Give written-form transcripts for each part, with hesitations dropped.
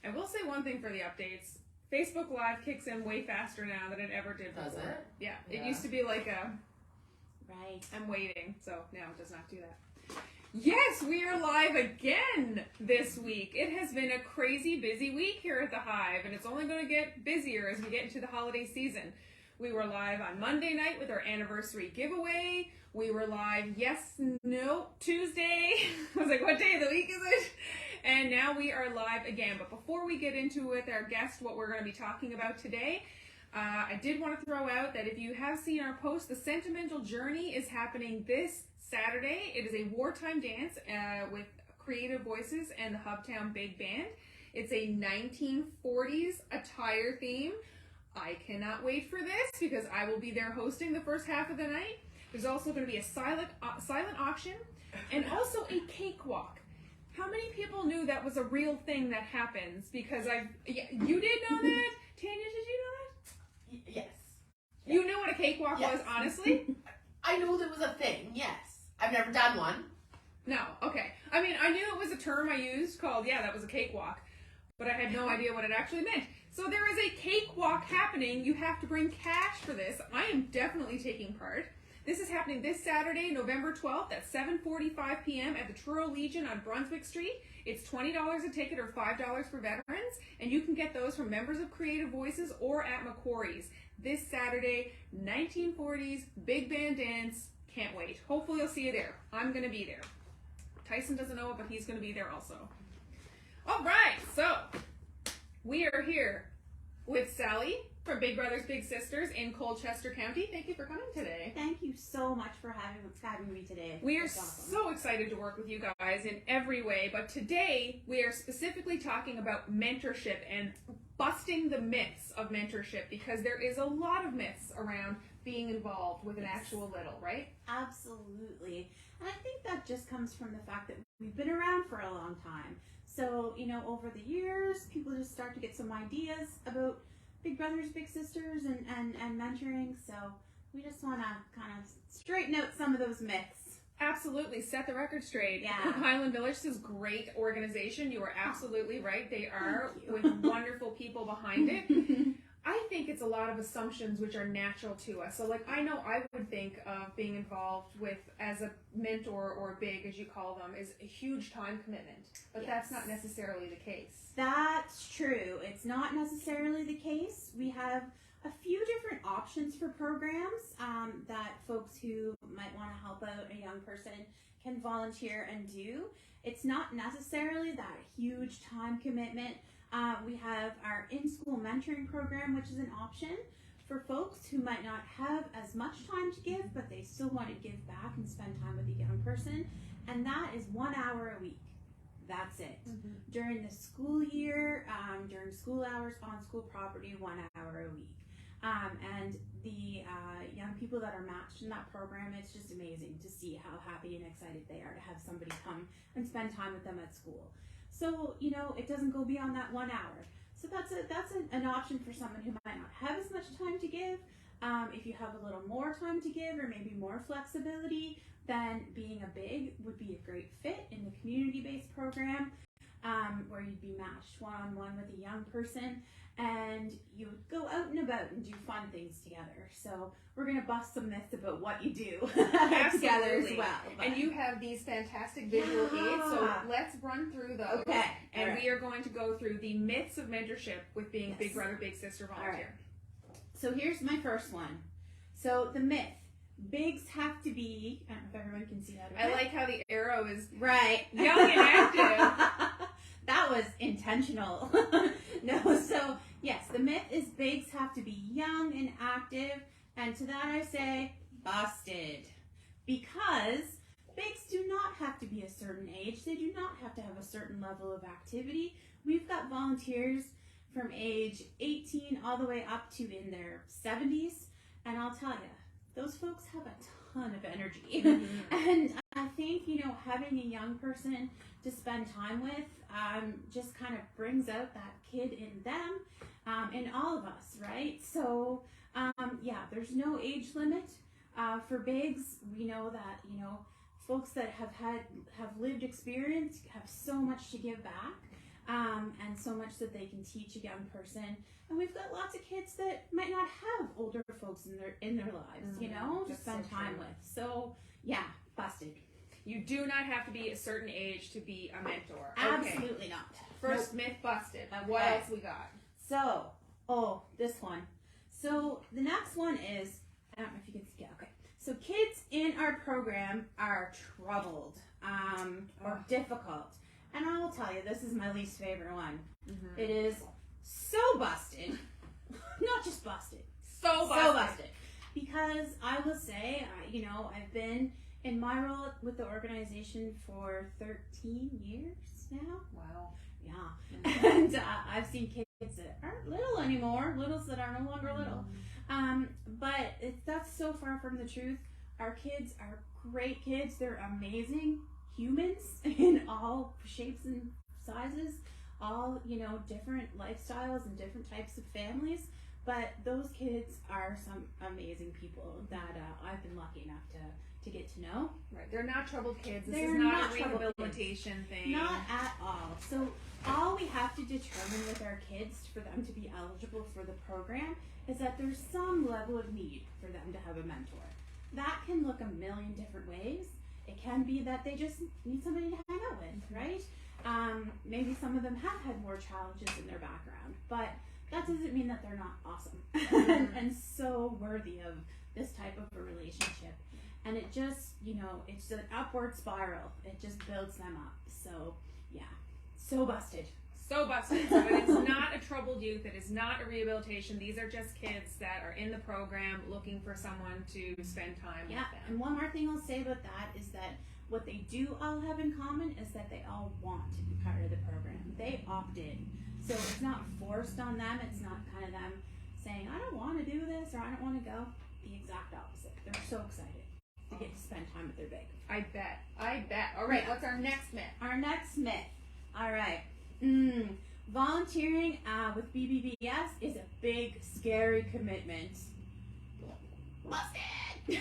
I will say one thing for the updates. Facebook Live kicks in way faster now than it ever did before. Does it? Yeah. It used to be like Right. I'm waiting. So now it does not do that. Yes, we are live again this week. It has been a crazy busy week here at the Hive, and it's only going to get busier as we get into the holiday season. We were live on Monday night with our anniversary giveaway. We were live, Tuesday. I was like, what day of the week is it? And now we are live again. But before we get into with our guest, what we're going to be talking about today, I did want to throw out that if you have seen our post, the Sentimental Journey is happening this Saturday. It is a wartime dance with Creative Voices and the Hubtown Big Band. It's a 1940s attire theme. I cannot wait for this because I will be there hosting the first half of the night. There's also going to be a silent auction and also a cakewalk. How many people knew that was a real thing that happens? Because you did know that? Tanya, did you know that? Yes. You knew what a cakewalk was, honestly? I knew there was a thing, yes. I've never done one. No, okay. I mean, I knew it was a term I used called, that was a cakewalk. But I had no idea what it actually meant. So there is a cakewalk happening. You have to bring cash for this. I am definitely taking part. This is happening this Saturday, November 12th at 7:45 p.m. at the Truro Legion on Brunswick Street. It's $20 a ticket or $5 for veterans, and you can get those from members of Creative Voices or at Macquarie's. This Saturday, 1940s, big band dance. Can't wait. Hopefully I'll see you there. I'm going to be there. Tyson doesn't know it, but he's going to be there also. All right, so we are here with Sally from Big Brothers Big Sisters in Colchester County. Thank you for coming today. Thank you so much for having me today. We are awesome. so excited to work with you guys in every way, but today we are specifically talking about mentorship and busting the myths of mentorship because there is a lot of myths around being involved with an actual little, right? Absolutely. And I think that just comes from the fact that we've been around for a long time. So, over the years, people just start to get some ideas about Big Brothers, Big Sisters, and mentoring. So we just want to kind of straighten out some of those myths. Absolutely. Set the record straight. Yeah. Highland Village is a great organization. You are absolutely right. They are with wonderful people behind it. I think it's a lot of assumptions which are natural to us. So I know I would think of being involved with as a mentor or big, as you call them, is a huge time commitment. But that's not necessarily the case. That's true. It's not necessarily the case. We have a few different options for programs that folks who might want to help out a young person can volunteer and do. It's not necessarily that huge time commitment. We have our in-school mentoring program, which is an option for folks who might not have as much time to give, but they still want to give back and spend time with a young person. And that is 1 hour a week. That's it. Mm-hmm. During the school year, during school hours, on school property, 1 hour a week. And the young people that are matched in that program, it's just amazing to see how happy and excited they are to have somebody come and spend time with them at school. So, it doesn't go beyond that 1 hour. So that's an option for someone who might not have as much time to give. If you have a little more time to give or maybe more flexibility, then being a big would be a great fit in the community-based program where you'd be matched one-on-one with a young person and you would go out and about and do fun things together. So we're going to bust some myths about what you do together as well. But. And you have these fantastic visual aids, so let's run through those. Okay. And we are going to go through the myths of mentorship with being Big Brother, Big Sister volunteer. Right. So here's my first one. So the myth. Bigs have to be, I don't know if everyone can see that. I like how the arrow is right. Young and active. That was intentional. No, so yes, the myth is bigs have to be young and active, and to that I say busted. Because bigs do not have to be a certain age. They do not have to have a certain level of activity. We've got volunteers from age 18 all the way up to in their 70s, and I'll tell you, those folks have a ton of energy. Mm-hmm. And I think, having a young person to spend time with just kind of brings out that kid in them, in all of us, right? So, there's no age limit for bigs. We know that, folks that have lived experience have so much to give back. and so much that they can teach a young person. And we've got lots of kids that might not have older folks in their lives, you know, to That's spend so time true. with. So yeah, busted. You do not have to be a certain age to be a mentor. Okay. Absolutely not. First myth busted. Okay. What else we got? So, this one. So the next one is, I don't know if you can see. Yeah, okay. So kids in our program are troubled or difficult. And I will tell you, this is my least favorite one. Mm-hmm. It is so busted. Not just busted. So busted. Because I will say, I've been in my role with the organization for 13 years now. Wow. Yeah. And I've seen kids that aren't little anymore, littles that are no longer little. But that's so far from the truth. Our kids are great kids. They're amazing humans in all shapes and sizes, all, different lifestyles and different types of families. But those kids are some amazing people that I've been lucky enough to get to know. Right. They're not troubled kids. This They're is not not a troubled rehabilitation thing. Not at all. So all we have to determine with our kids for them to be eligible for the program is that there's some level of need for them to have a mentor. That can look a million different ways. It can be that they just need somebody to hang out with, right? Maybe some of them have had more challenges in their background, but that doesn't mean that they're not awesome and so worthy of this type of a relationship. And it just, it's an upward spiral. It just builds them up. So, yeah, so busted. So busted. So it is not a troubled youth. It is not a rehabilitation. These are just kids that are in the program looking for someone to spend time with them. And one more thing I'll say about that is that what they do all have in common is that they all want to be part of the program. They opt in. So it's not forced on them. It's not kind of them saying, I don't want to do this or I don't want to go. The exact opposite. They're so excited to get to spend time with their big. I bet. All right, what's our next myth? Our next myth. All right. Volunteering with BBBS is a big, scary commitment. Busted!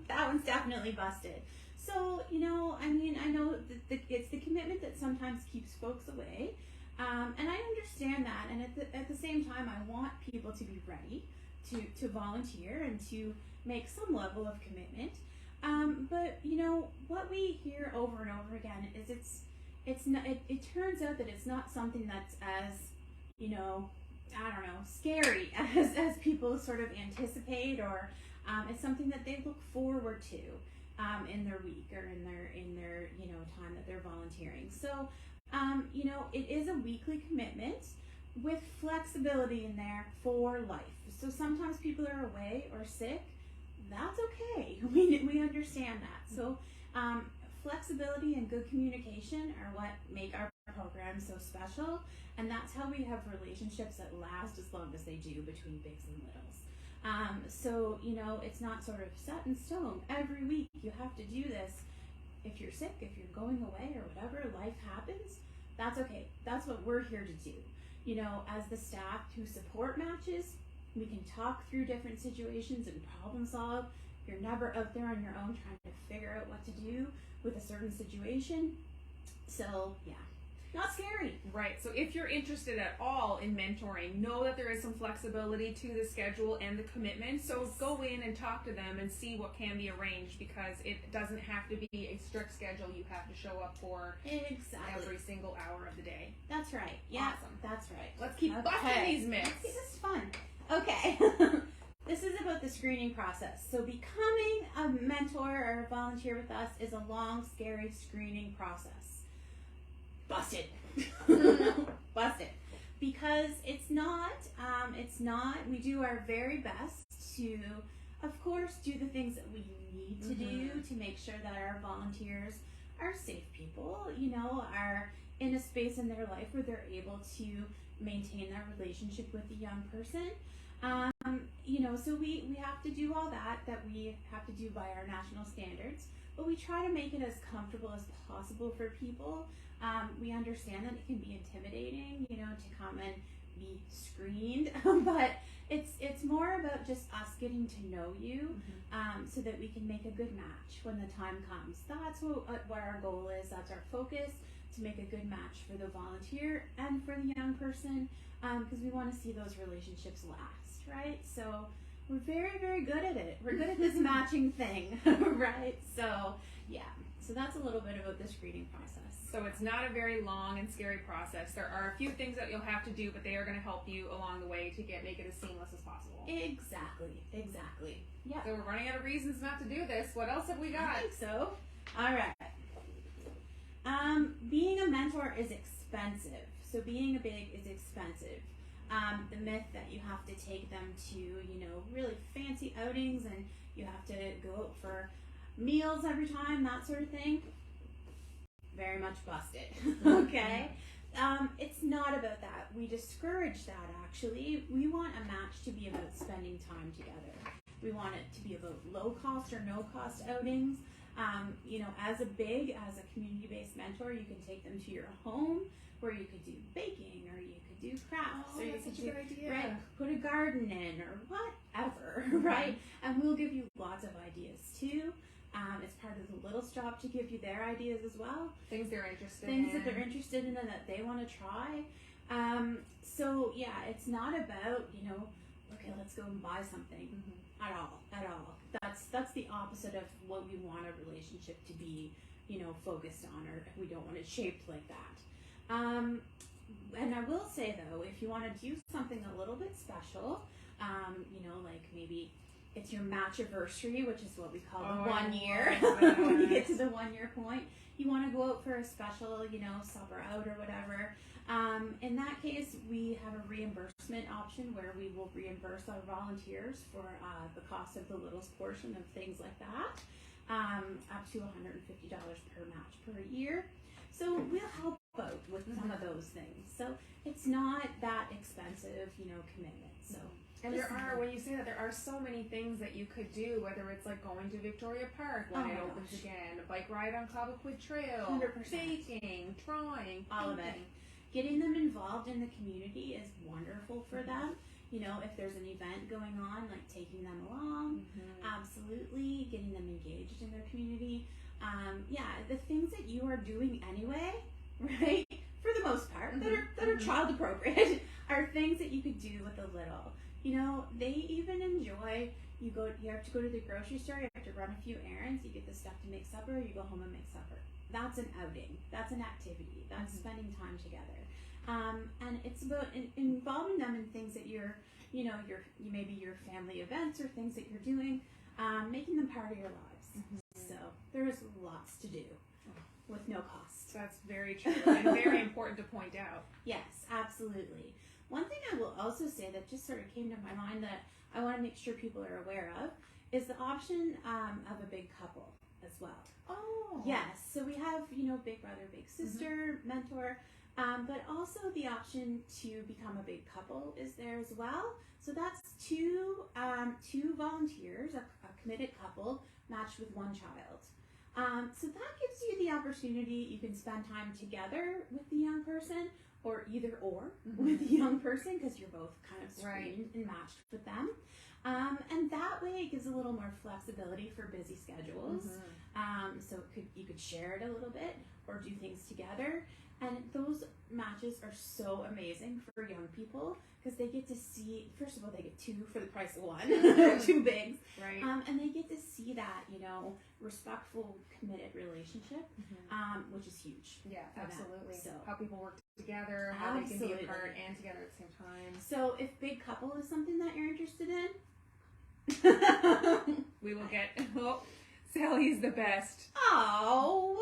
That one's definitely busted. So, I know that it's the commitment that sometimes keeps folks away. And I understand that. And at the same time, I want people to be ready to volunteer and to make some level of commitment. But, what we hear over and over again is it's not, it turns out that it's not something that's as, scary as people sort of anticipate, or it's something that they look forward to in their week or in their time that they're volunteering. So, it is a weekly commitment with flexibility in there for life. So sometimes people are away or sick. That's okay. We understand that. So flexibility and good communication are what make our program so special, and that's how we have relationships that last as long as they do between bigs and littles. So it's not sort of set in stone. Every week you have to do this. If you're sick, if you're going away or whatever, life happens, that's okay. That's what we're here to do. As the staff who support matches, we can talk through different situations and problem solve. You're never out there on your own trying to figure out what to do with a certain situation. So, yeah. Not scary. Right. So if you're interested at all in mentoring, know that there is some flexibility to the schedule and the commitment. So go in and talk to them and see what can be arranged, because it doesn't have to be a strict schedule you have to show up for every single hour of the day. That's right. Yeah. Awesome. That's right. Let's keep busting these myths. This is fun. Okay. This is about the screening process. So becoming a mentor or a volunteer with us is a long, scary screening process. Busted. Busted. Because it's not, we do our very best to, of course, do the things that we need to do to make sure that our volunteers are safe people, are in a space in their life where they're able to maintain that relationship with the young person. So we have to do all that we have to do by our national standards, but we try to make it as comfortable as possible for people. We understand that it can be intimidating, to come and be screened, but it's more about just us getting to know you, so that we can make a good match when the time comes. That's what our goal is. That's our focus, to make a good match for the volunteer and for the young person, because we want to see those relationships last, right? So we're very, very good at it. We're good at this matching thing, right? So yeah, so that's a little bit about the screening process. So it's not a very long and scary process. There are a few things that you'll have to do, but they are going to help you along the way to make it as seamless as possible. Exactly. Yeah. So we're running out of reasons not to do this. What else have we got? I think so. All right. Being a mentor is expensive. So being a big is expensive. The myth that you have to take them to, really fancy outings and you have to go out for meals every time, that sort of thing, very much busted. Okay? It's not about that. We discourage that, actually. We want a match to be about spending time together. We want it to be about low cost or no cost outings. As a community-based mentor, you can take them to your home where you could do baking or you could do crafts or you could do, right, put a garden in or whatever, right? And we'll give you lots of ideas too. It's part of the Little's job to give you their ideas as well. Things they're interested in. Things that they're interested in and that they want to try. So yeah, it's not about, okay, let's go and buy something at all. That's the opposite of what we want a relationship to be, focused on, or we don't want it shaped like that. And I will say though, if you want to do something a little bit special, like maybe it's your match anniversary, which is what we call the 1 year. When you get to the 1 year point, you want to go out for a special, supper out or whatever. In that case, we have a reimbursement option where we will reimburse our volunteers for the cost of the Little's portion of things like that, up to $150 per match per year. So we'll help out with some of those things. So it's not that expensive, commitment. So. And when you say that, there are so many things that you could do, whether it's like going to Victoria Park when it opens again, a bike ride on Cobequid Trail, 100%. Baking, drawing, all of it. Getting them involved in the community is wonderful for them. If there's an event going on, like taking them along, absolutely, getting them engaged in their community. The things that you are doing anyway, right, for the most part, that are child appropriate, are things that you could do with a little. They even enjoy, you have to go to the grocery store, you have to run a few errands, you get the stuff to make supper, you go home and make supper. That's an outing. That's an activity. That's spending time together. And it's about involving them in things that maybe your family events or things that you're doing, making them part of your lives. So there's lots to do with no cost. That's very true and very important to point out. Yes, absolutely. One thing I will also say that just sort of came to my mind that I want to make sure people are aware of is the option of a big couple as well. Oh. Yes, so we have, big brother, big sister, mentor, but also the option to become a big couple is there as well. So that's two volunteers, a committed couple, matched with one child. So that gives you the opportunity, you can spend time together with the young person, or either or with the young person, because you're both kind of screened and matched with them. And that way it gives a little more flexibility for busy schedules. So you could share it a little bit or do things together. And those matches are so amazing for young people because they get to see, first of all, they get two for the price of one, two bigs. Right. And they get to see that, respectful, committed relationship, which is huge. Yeah, absolutely. So, how people work together, how they can be apart and together at the same time. So if big couple is something that you're interested in, we will get, Sally's the best. Oh.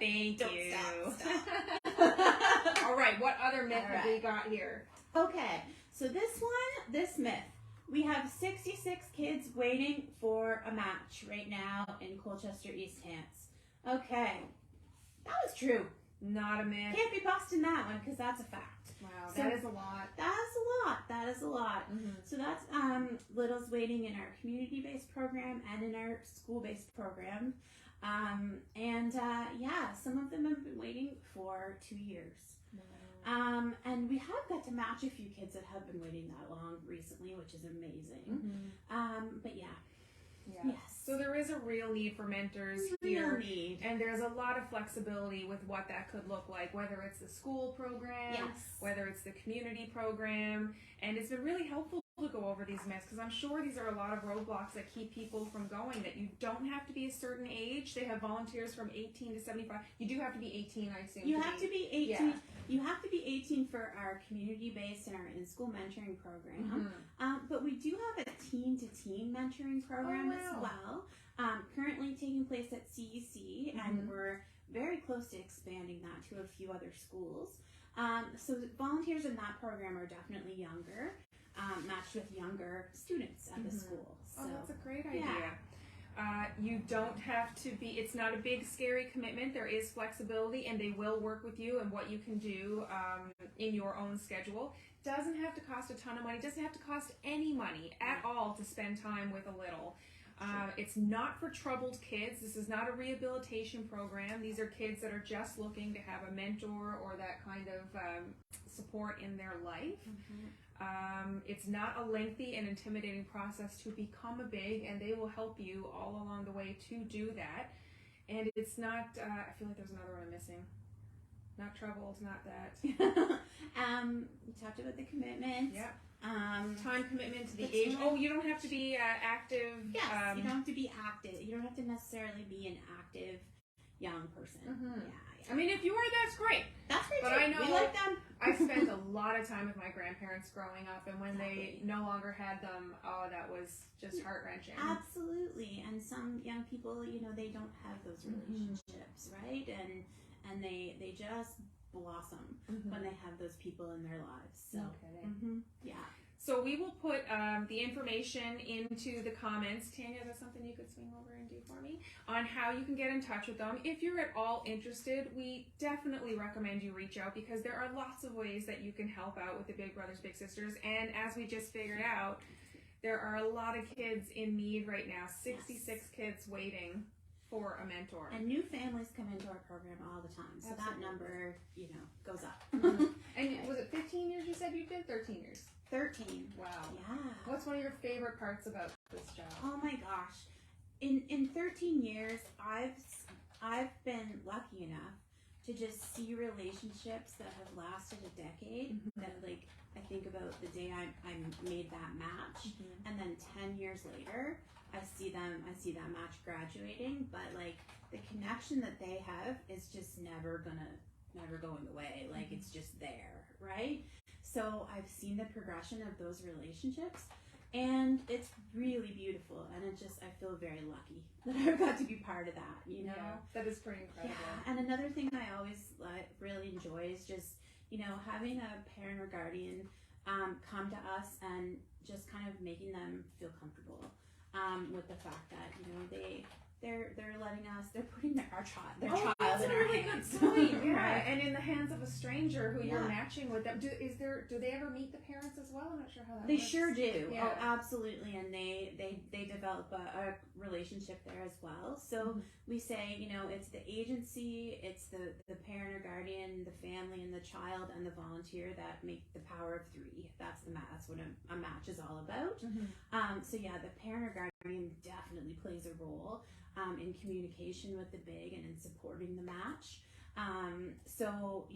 Thank Don't you. Stop. All right, what other myth have we got here? Okay, so this myth. We have 66 kids waiting for a match right now in Colchester East Hants. Okay, that was true. Not a myth. Can't be busting that one because that's a fact. Wow, So that is a lot. That is a lot. So that's Little's waiting in our community-based program and in our school-based program. Some of them have been waiting for 2 years. And we have got to match a few kids that have been waiting that long recently, which is amazing. But yeah, Yeah. Yes. So there is a real need for mentors Real here. need. And there's a lot of flexibility with what that could look like, whether it's the school program, Yes. whether it's the community program. And it's been really helpful to go over these myths because I'm sure these are a lot of roadblocks that keep people from going, that you don't have to be a certain age. They have volunteers from 18 to 75. You do have to be 18, I assume. You have to be 18. Yeah. You have to be 18 for our community-based and our in-school mentoring program. Mhm. But we do have a teen-to-teen mentoring program Oh, as wow. well, currently taking place at CEC, and Mhm. we're very close to expanding that to a few other schools. So volunteers in that program are definitely younger, matched with younger students at the Mhm. school. So, Oh, that's a great idea. yeah. You don't have to be, it's not a big, scary commitment. There is flexibility, and they will work with you and what you can do in your own schedule. Doesn't have to cost a ton of money. Doesn't have to cost any money at all to spend time with a little. It's not for troubled kids. This is not a rehabilitation program. These are kids that are just looking to have a mentor or that kind of support in their life. It's not a lengthy and intimidating process to become a big, and they will help you all along the way to do that. And it's not, I feel like there's another one I'm missing. Not troubled, not that. We talked about the commitment. Yeah. Time commitment to the It's age. not- Oh, you don't have to be active. Yes, you don't have to be active. You don't have to necessarily be an active young person. Mhm. Yeah. I mean, if you are, that's great. That's great But too. I know- we like them. I spent a lot of time with my grandparents growing up, and when they Exactly. no longer had them, oh, that was just heart-wrenching. Absolutely. And some young people, they don't have those Mhm. relationships, right? And they just blossom Mhm. when they have those people in their lives. So, No kidding. yeah. So we will put the information into the comments. Tanya, is that something you could swing over and do for me? On how you can get in touch with them. If you're at all interested, we definitely recommend you reach out because there are lots of ways that you can help out with the Big Brothers Big Sisters. And as we just figured out, there are a lot of kids in need right now. 66 kids waiting for a mentor. And new families come into our program all the time. So Absolutely. that number, goes up. And was it 15 years you said you did? 13 years. 13. Wow. Yeah. What's one of your favorite parts about this job? Oh my gosh. In 13 years, I've been lucky enough to just see relationships that have lasted a decade. Mhm. That I think about the day I made that match, and then 10 years later, I see that match graduating. But the connection that they have is just never going away. It's just there, right? So I've seen the progression of those relationships, and it's really beautiful. And I feel very lucky that I've got to be part of that. Yeah, that is pretty incredible. Yeah. And another thing I always really enjoy is just having a parent or guardian come to us and just kind of making them feel comfortable with the fact that they're letting us, they're putting their child That's in a our really hands. good point. Yeah, Right. and in the hands of a stranger who you're Yeah. matching with them. Do they ever meet the parents as well? I'm not sure how that They works. sure do. Yeah. Oh, absolutely. And they develop a relationship there as well. So Mhm. we say, it's the agency, it's the parent or guardian, the family, and the child, and the volunteer that make the power of three. That's what a match is all about. So yeah, the parent or guardian definitely plays a role in communication with the big and in supporting the match. So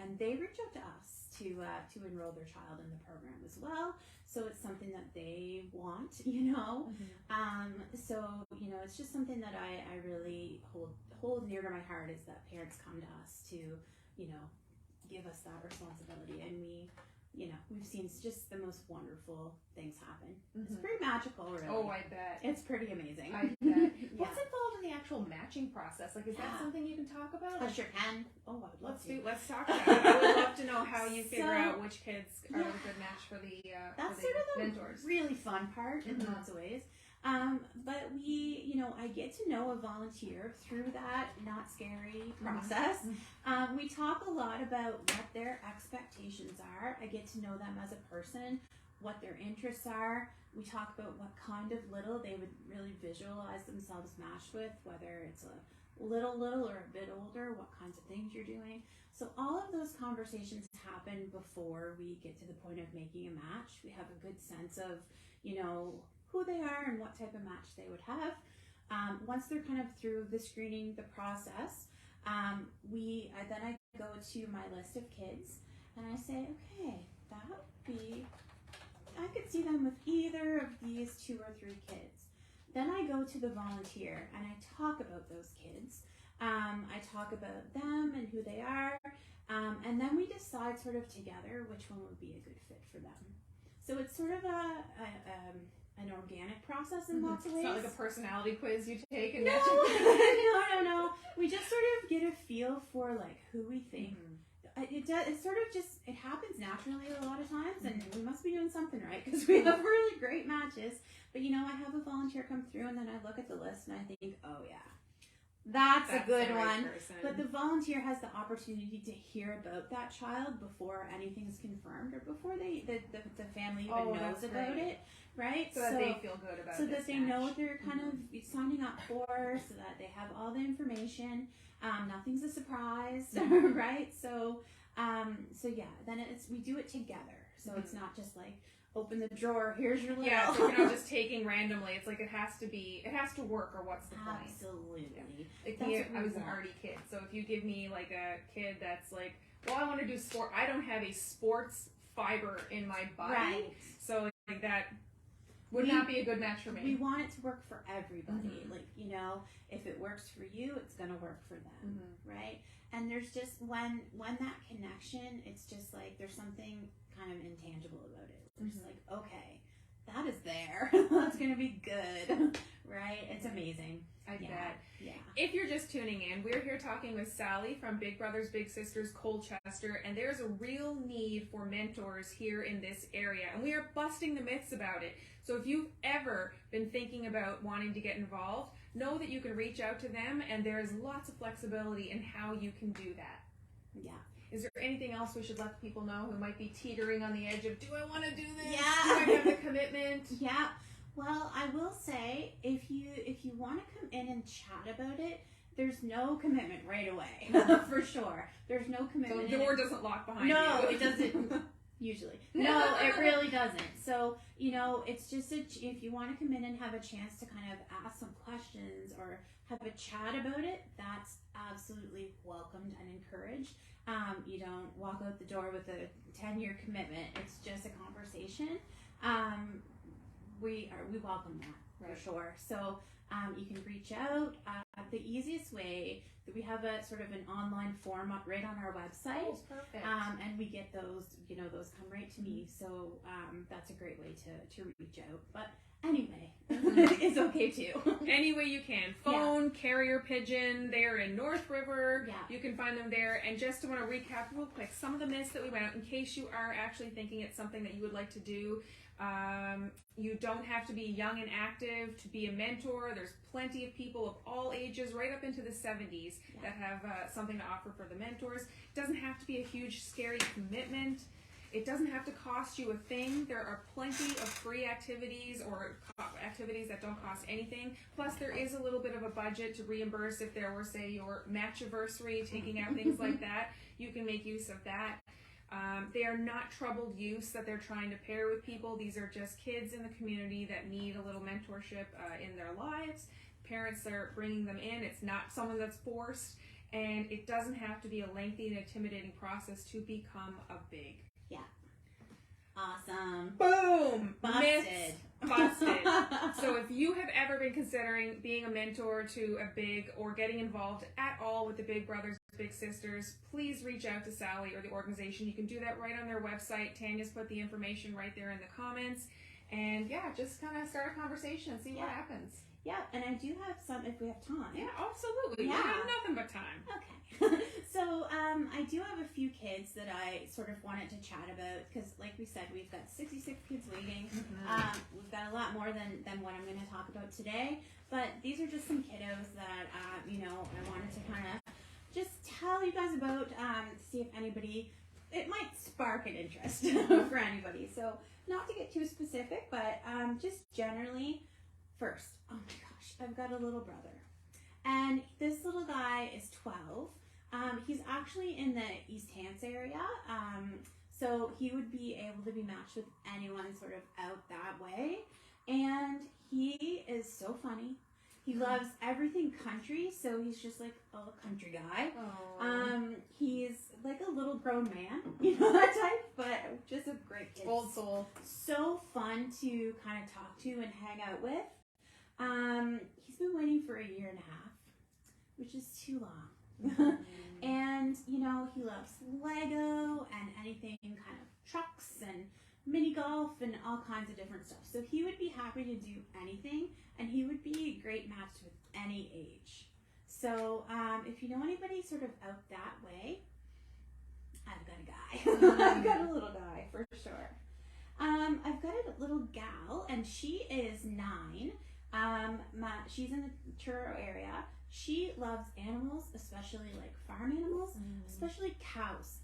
and they reach out to us to enroll their child in the program as well. So it's something that they want, So it's just something that I really hold near to my heart is that parents come to us to give us that responsibility, and we've seen just the most wonderful things happen. It's Mhm. pretty magical, really. Oh, I bet. It's pretty amazing. I bet. Yeah. What's involved in the actual matching process? Is that Yeah. something you can talk about? I sure can. Oh, I would love to. Let's talk about it. I would love to know how you figure So- out which kids are Yeah. a good match for the That's for sort the of the mentors. really fun part in Mhm. lots of ways. But I get to know a volunteer through that not scary process. We talk a lot about what their expectations are. I get to know them as a person, what their interests are. We talk about what kind of little they would really visualize themselves matched with, whether it's a little or a bit older, what kinds of things you're doing. So all of those conversations happen before we get to the point of making a match. We have a good sense of, who they are and what type of match they would have. Once they're kind of through the screening, the process, I go to my list of kids and I say, okay, that would be, I could see them with either of these 2 or 3 kids. Then I go to the volunteer and I talk about those kids. I talk about them and who they are, and then we decide sort of together which one would be a good fit for them. So it's sort of an organic process in lots of ways. It's not like a personality quiz you take and no, match it. no. We just sort of get a feel for like who we think. It sort of just, it happens naturally a lot of times, and we must be doing something right because we have really great matches. But I have a volunteer come through and then I look at the list and I think, oh yeah, that's a good one. Person. But the volunteer has the opportunity to hear about that child before anything's confirmed or before the family even knows about it, right? So that they feel good about it. So that they know what they're kind of signing up for, so that they have all the information. Nothing's a surprise, right? So yeah, then we do it together. So it's not just like, open the drawer, here's your little. Yeah, so you're not just taking randomly. It's like it has to work, or what's the point? Absolutely. Yeah. Like I was an arty kid, so if you give me like a kid that's like, well, I want to do sport, I don't have a sports fiber in my body, right? So like that would not be a good match for me. We want it to work for everybody. Like, if it works for you, it's gonna work for them, right? And there's just when that connection, it's just like there's something kind of intangible about it. It's just like, okay, that is there. That's gonna be good, right? It's amazing. I bet. Yeah. If you're just tuning in, we're here talking with Sally from Big Brothers Big Sisters Colchester, and there's a real need for mentors here in this area, and we are busting the myths about it. So if you've ever been thinking about wanting to get involved, know that you can reach out to them, and there's lots of flexibility in how you can do that. Yeah. Is there anything else we should let people know who might be teetering on the edge of, do I want to do this? Yeah. Do I have the commitment? Yeah. Well, I will say, if you want to come in and chat about it, there's no commitment right away. For sure. There's no commitment. So the door doesn't lock behind you. No, it doesn't. Usually. No, it really doesn't. So, it's just if you want to come in and have a chance to kind of ask some questions or have a chat about it, that's absolutely welcomed and encouraged. You don't walk out the door with a 10-year commitment. It's just a conversation. We welcome that for sure. So you can reach out. The easiest way, we have a sort of an online form up right on our website. Oh, perfect. And we get those, those come right to me. So that's a great way to reach out. But anyway, it's okay too. Any way you can. Phone, carrier pigeon, they're in North River. Yeah. You can find them there. And just to want to recap real quick, some of the myths that we went out, in case you are actually thinking it's something that you would like to do. You don't have to be young and active to be a mentor. There's plenty of people of all ages, right up into the 70s, that have something to offer for the mentors. It doesn't have to be a huge, scary commitment. It doesn't have to cost you a thing. There are plenty of free activities or activities that don't cost anything. Plus, there is a little bit of a budget to reimburse if there were, say, your match-iversary, taking out things like that. You can make use of that. They are not troubled youths that they're trying to pair with people. These are just kids in the community that need a little mentorship in their lives. Parents are bringing them in. It's not someone that's forced, and it doesn't have to be a lengthy and intimidating process to become a big. Yeah. Awesome. Boom! Busted. Myths busted. So if you have ever been considering being a mentor to a big or getting involved at all with the Big Brothers Big Sisters, please reach out to Sally or the organization. You can do that right on their website. Tanya's put the information right there in the comments. And yeah, just kind of start a conversation and see what happens. Yeah, and I do have some if we have time. Yeah, absolutely. Yeah. We have nothing but time. Okay. So I do have a few kids that I sort of wanted to chat about because, like we said, we've got 66 kids waiting. We've got a lot more than what I'm going to talk about today. But these are just some kiddos that, I wanted to kind of just tell you guys about, see if anybody, it might spark an interest for anybody. So not to get too specific, but just generally, first, oh my gosh, I've got a little brother. And this little guy is 12. He's actually in the East Hants area. So he would be able to be matched with anyone sort of out that way. And he is so funny. He loves everything country, so he's just like a country guy. He's like a little grown man, you know, that type, but just a great kid. Old soul. So fun to kind of talk to and hang out with. He's been waiting for 1.5 years, which is too long. And, you know, he loves Lego and anything kind of trucks and mini golf and all kinds of different stuff. So he would be happy to do anything, and he would be a great match with any age. So if you know anybody sort of out that way, I've got a guy. I've got a little guy for sure. I've got a little gal, and she is 9. She's in the Truro area. She loves animals, especially like farm animals, especially cows.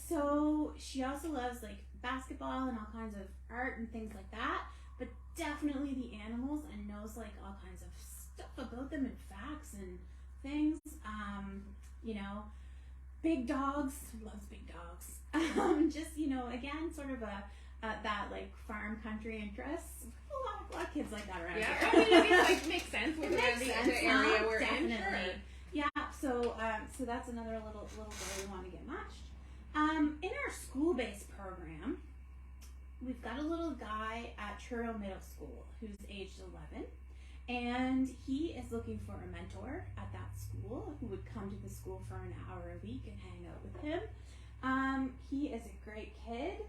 So she also loves like basketball and all kinds of art and things like that, but definitely the animals, and knows like all kinds of stuff about them and facts and things. You know, big dogs, loves big dogs. Just, you know, again, sort of that like farm country interests. A lot of kids like that around here. I mean, it like makes sense with the area we're definitely. in. Sure. Yeah, so that's another little girl we want to get matched. In our school-based program, we've got a little guy at Truro Middle School who's aged 11, and he is looking for a mentor at that school who would come to the school for an hour a week and hang out with him. He is a great kid.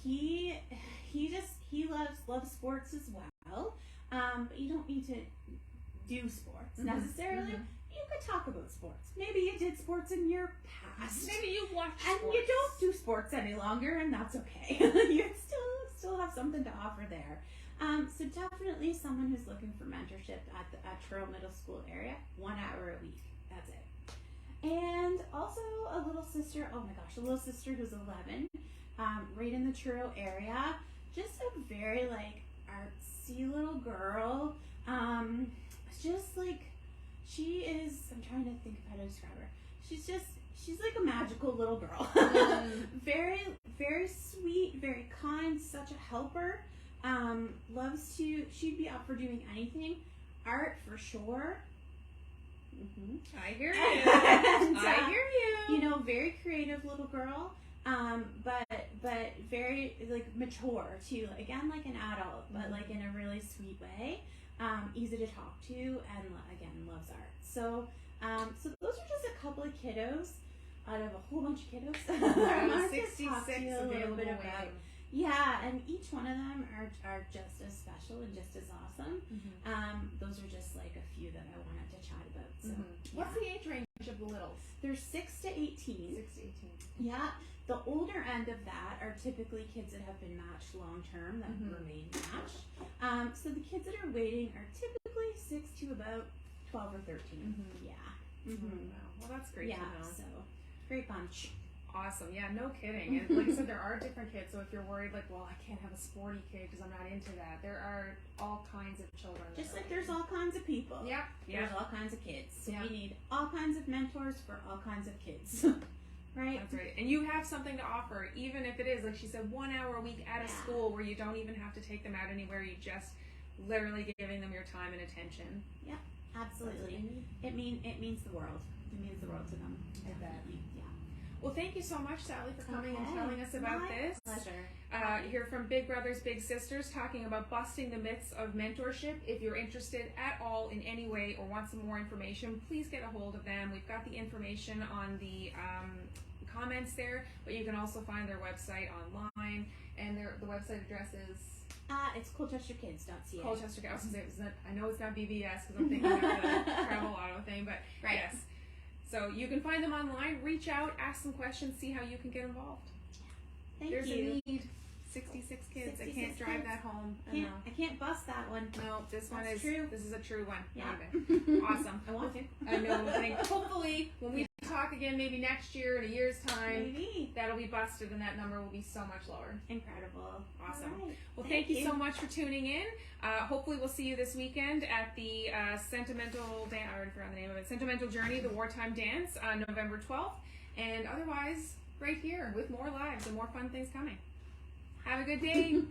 He loves sports as well. But you don't need to do sports necessarily. You could talk about sports. Maybe you did sports in your past. Maybe you watch and sports. you don't do sports any longer, and that's okay. You still have something to offer there. So definitely someone who's looking for mentorship at Truro Middle School area, 1 hour a week. That's it. And also a little sister. Oh my gosh, a little sister who's 11, right in the Truro area. Just a very like artsy little girl. Just like. She is, I'm trying to think of how to describe her. She's like a magical little girl. Very, very sweet, very kind, such a helper. She'd be up for doing anything. Art for sure. I hear you. I hear you. You know, very creative little girl. But very like mature too. Again, like an adult, but like in a really sweet way. Easy to talk to, and again, loves art. So those are just a couple of kiddos out of a whole bunch of kiddos. I wanted to talk to you a little bit about. Yeah, and each one of them are just as special and just as awesome. Those are just like a few that I wanted to chat about. So, What's the age range of the littles? They're 6 to 18. 6 to 18. Yeah. The older end of that are typically kids that have been matched long term that remain matched. So the kids that are waiting are typically 6 to about 12 or 13. Yeah. Wow. Well, that's great to know. So great bunch. Awesome. Yeah, no kidding. And like I said, there are different kids. So if you're worried, like, well, I can't have a sporty kid because I'm not into that, there are all kinds of children. Just like there's all kinds of people. Yep. There's all kinds of kids. So Yep. we need all kinds of mentors for all kinds of kids. Right? That's right. And you have something to offer, even if it is, like she said, 1 hour a week at a school where you don't even have to take them out anywhere. You just literally giving them your time and attention. Yeah, absolutely. It means the world. It means the world to them. I bet. Yeah. Well, thank you so much, Sally, for coming and telling us about this. Pleasure. You hear from Big Brothers, Big Sisters, talking about busting the myths of mentorship. If you're interested at all in any way or want some more information, please get a hold of them. We've got the information on the comments there, but you can also find their website online, and the website address is... It's colchesterkids.ca. Colchester, I was gonna say, I know it's not BBS because I'm thinking of the travel auto thing, but yes. So you can find them online, reach out, ask some questions, see how you can get involved. Thank There's you. a need. 66 kids. 66 I can't drive kids. that home. I can't bust that one. No, this one is true. This is a true one. Yeah. Awesome. I want to. I know. I think hopefully when we talk again, maybe next year in a year's time, Maybe. that'll be busted and that number will be so much lower. Incredible. Awesome. All right. Well, thank you so much for tuning in. Hopefully we'll see you this weekend at the Sentimental Dance. I already forgot the name of it. Sentimental Journey, the Wartime Dance, on November 12th. And otherwise, right here with more lives and more fun things coming. Have a good day.